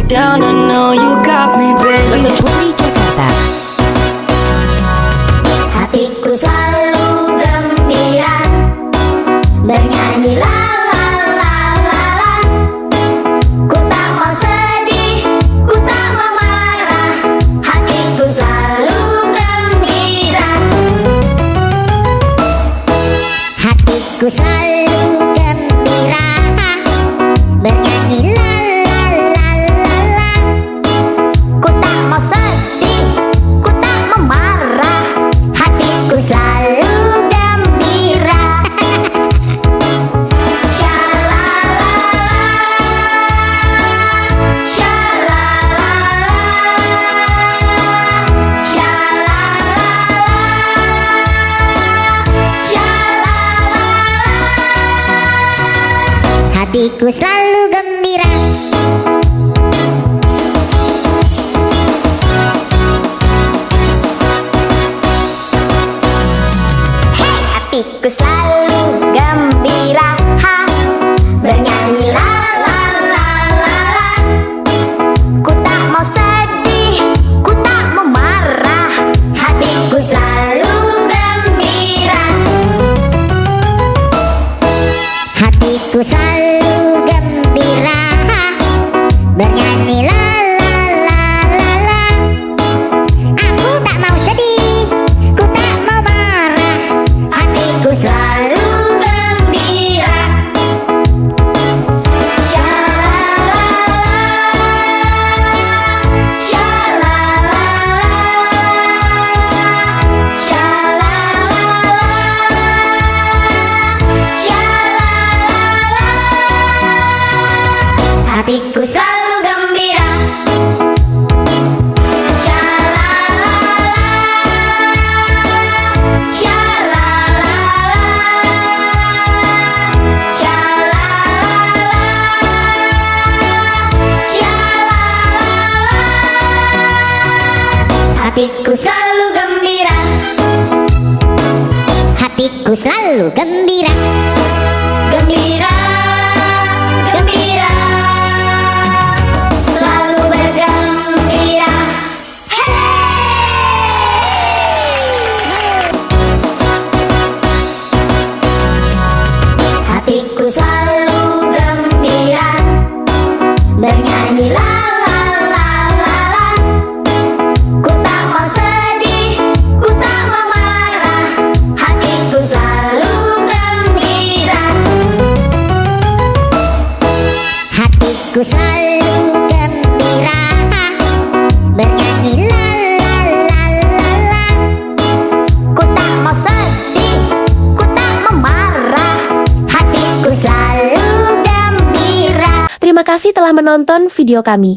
down, I know you got me, baby. Putri Jakarta. Hatiku selalu gembira, bernyanyi la la la la la. Ku tak mau sedih, ku tak mau marah, hatiku selalu gembira. Hatiku selalu gembira, bernyanyi la la la la la. Ku tak mau sedih, ku tak mau marah, hatiku selalu gembira. Syalalala, syalalala, syalalala, syalalala. Hatiku selalu gembira. Hatiku selalu gembira, ha, bernyanyi la la la la la. Ku tak mau sedih, ku tak mau marah, hatiku selalu gembira. Hatiku selalu gembira, ha, bernyanyi la la la la la. Aku tak mau sedih, ku tak mau marah, hatiku selalu gembira. Syalalala, syalalala, syalalala, syalalala. Hatiku selalu gembira. Hatiku selalu gembira. Hatiku selalu gembira. Gembira, gembira, selalu bergembira. Hey! Hatiku selalu gembira, bernyanyi la la la la la. Ku tak mau sedih, ku tak mau marah, hatiku selalu gembira. Hatiku selalu gembira, bernyanyi la la la la la. Ku tak mau sedih, ku tak mau marah, hatiku selalu gembira. Terima kasih telah menonton video kami.